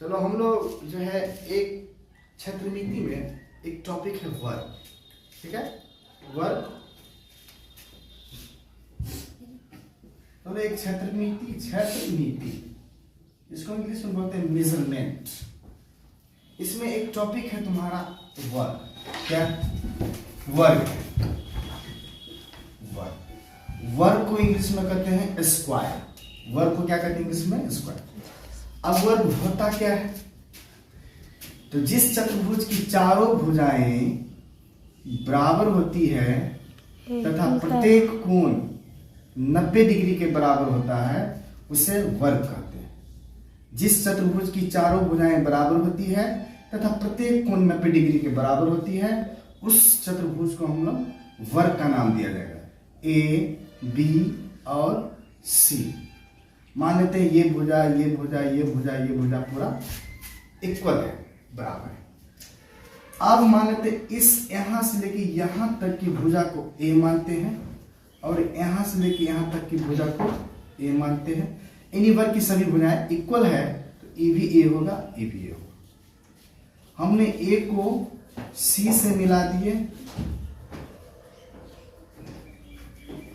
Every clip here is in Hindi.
चलो हम लोग जो है एक क्षेत्रनीति में एक टॉपिक है वर्ग, ठीक है। वर्ग तो एक क्षेत्रनीति इसको इंग्लिश में बोलते हैं मेजरमेंट। इसमें एक टॉपिक है तुम्हारा वर्ग। क्या वर्ग? वर्ग को इंग्लिश में कहते हैं स्क्वायर। वर्ग को क्या कहते हैं इंग्लिश में? स्क्वायर। अब वर्ग होता क्या है? तो जिस चतुर्भुज की चारों भुजाएं बराबर होती है तथा प्रत्येक कोण 90 डिग्री के बराबर होता है उसे वर्ग कहते हैं। जिस चतुर्भुज की चारों भुजाएं बराबर होती है तथा प्रत्येक कोण 90 डिग्री के बराबर होती है उस चतुर्भुज को हम लोग वर्ग का नाम दिया जाएगा। ए, बी और सी। मान लेते हैं ये भुजा, ये भुजा, ये भुजा, ये भुजा पूरा इक्वल है, बराबर है। अब मान लेते हैं इस यहां से लेके यहां तक की भुजा को ए मानते हैं और यहां से लेके यहां तक की भुजा को ए मानते हैं। इन्हीं वर्ग की सभी भुजाएं इक्वल है तो ए भी ए होगा, ए भी ए होगा। हमने ए को सी से मिला दिए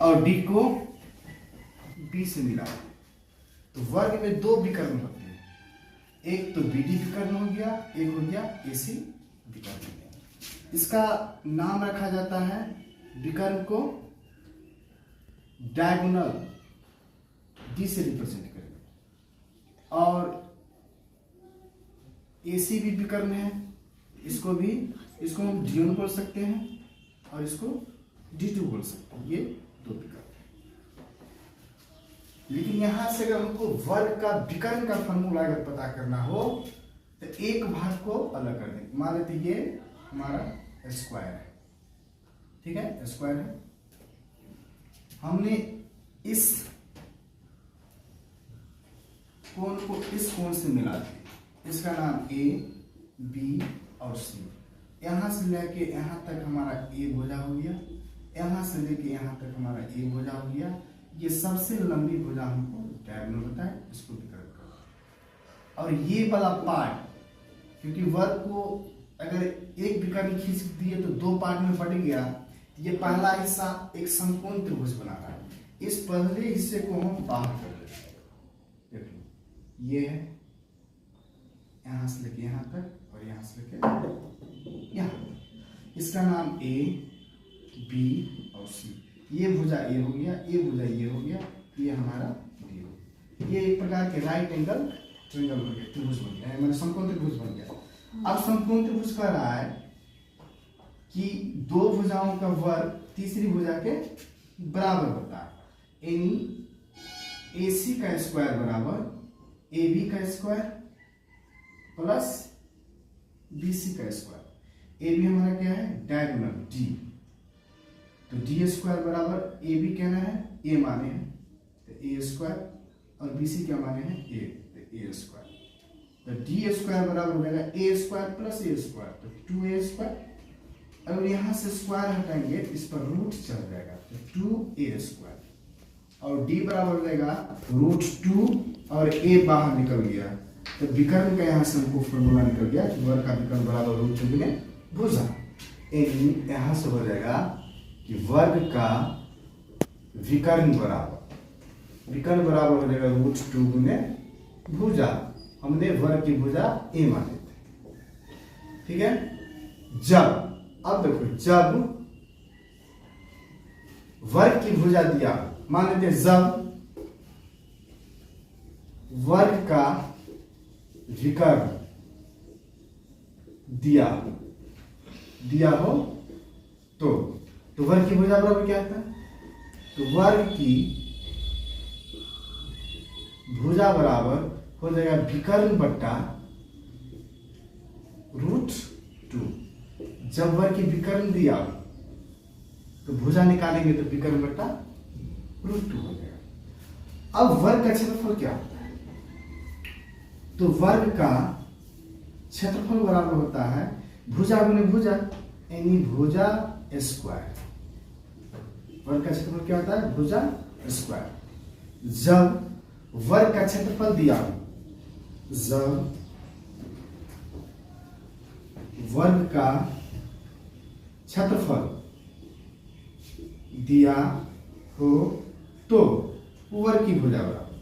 और डी को बी से मिला दिए। तो वर्ग में दो विकर्ण होते हैं, एक तो बीडी विकर्ण हो गया, एक हो गया एसी विकर्ण हो गया। इसका नाम रखा जाता है, विकर्ण को डायगोनल डी से रिप्रेजेंट करेंगे। और एसी भी विकर्ण है, इसको हम D1 बोल सकते हैं और इसको D2 बोल सकते हैं। ये दो विकर्ण। लेकिन यहां से अगर हमको वर्ग का विकर्ण का फॉर्मूला अगर पता करना हो तो एक भाग को अलग कर देंगे। मान लेते ये हमारा स्क्वायर है, ठीक है, स्क्वायर है। हमने इस कोण को इस कोण से मिला दिया, इसका नाम ए, बी और सी। यहां से लेके यहां तक हमारा ए भुजा हो गया, यहां से लेके यहां तक हमारा ए भुजा हो गया। ये सबसे लंबी भुजा हमको डायगोनल होता है, इसको विकर्ण करो। और ये वाला पार्ट, क्योंकि वर्ग को अगर एक विकर्ण खींच दिए तो दो पार्ट में बट गया, ये पहला हिस्सा एक समकोण त्रिभुज बना रहा है। इस पहले हिस्से को हम बाहर कर देते हैं। देखो ये है, यहां से लेके यहां तक और यहां से लेके यहां। इसका नाम ए, बी और सी। ये भुजा ए हो गया, ये भुजा ये हो गया, ये हमारा डी हो गया। ये एक प्रकार के राइट एंगल ट्रायंगल हो गया, त्रिभुज बन गया, मैंने समकोण त्रिभुज बन गया। अब समकोण त्रिभुज कह रहा है कि दो भुजाओं का वर्ग तीसरी भुजा के बराबर होता है। यानी AC का स्क्वायर बराबर AB का स्क्वायर प्लस BC का स्क्वायर। AB हमारा क्या है? Diagonal D। तो डी स्क्वायर बराबर ए बी कहना है, ए माने हैं तो ए स्क्वायर, और बी सी क्या माने हैं? ए, तो ए स्क्वायर। तो डी स्क्वायर बराबर हो जाएगा ए स्क्वायर प्लस ए स्क्वायर, तो 2a स्क्वायर। अगर यहां से स्क्वायर हटाएंगे इस पर रूट चल जाएगा, तो 2a स्क्वायर। और d बराबर हो जाएगा √2 और a बाहर निकल गया, तो विकर्ण का यहां से हमको फॉर्मूला निकल गया कि वर्ग का विकर्ण बराबर √2 गुने भुजा। यहां से हो जाएगा कि वर्ग का विकर्ण बराबर हो जाएगा √2 गुने भुजा। हमने वर्ग की भुजा ए माने थे, ठीक है। अब देखो, जब वर्ग की भुजा दिया, मान लेते हैं जब वर्ग का विकर्ण दिया हो तो वर्ग की भुजा बराबर क्या आता है? तो वर्ग की भुजा बराबर हो जाएगा विकर्ण बट्टा √2। जब वर्ग की विकर्ण दिया तो भुजा निकालेंगे तो विकर्ण बट्टा √2 हो जाएगा। अब वर्ग का क्षेत्रफल क्या होता है? तो वर्ग का क्षेत्रफल बराबर होता है भुजा गुने भुजा, यानी भुजा स्क्वायर। वर्ग का क्षेत्रफल क्या होता है? भुजा स्क्वायर। जब वर्ग का क्षेत्रफल दिया, जब वर्ग का क्षेत्रफल दिया हो तो वर्ग की भुजा बराबर,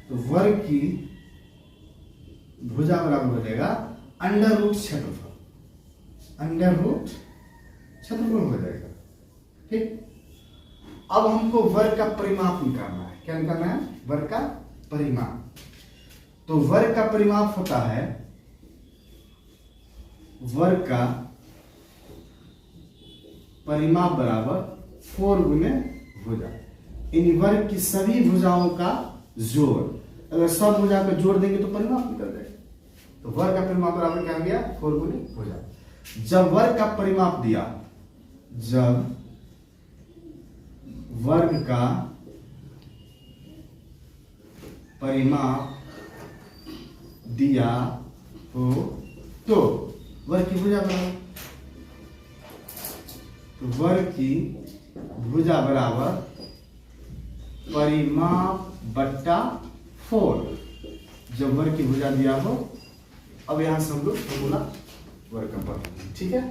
तो वर्ग की भुजा बराबर हो जाएगा अंडर रूट क्षेत्रफल, अंडर रूट क्षेत्रफल हो जाएगा। ठीक, अब हमको वर्ग का परिमाप निकालना है। क्या निकालना है? वर्ग का परिमाप। तो वर्ग का परिमाप होता है वर्ग का परिमाप बराबर 4 गुने भुजा, यानी वर्ग की सभी भुजाओं का जोड़। अगर सब भुजा का जोड़ देंगे तो परिमाप निकल जाएगा। तो वर्ग का परिमाप बराबर क्या हो गया? 4 गुने भुजा। जब वर्ग का परिमाप दिया, जब वर्ग का परिमाप दिया हो तो वर्ग की भुजा बराबर, तो वर्ग की भुजा बराबर परिमाप बट्टा 4, जब वर्ग की भुजा दिया हो। अब यहां से हम लोग फॉर्मूला वर्ग का पढ़, ठीक है।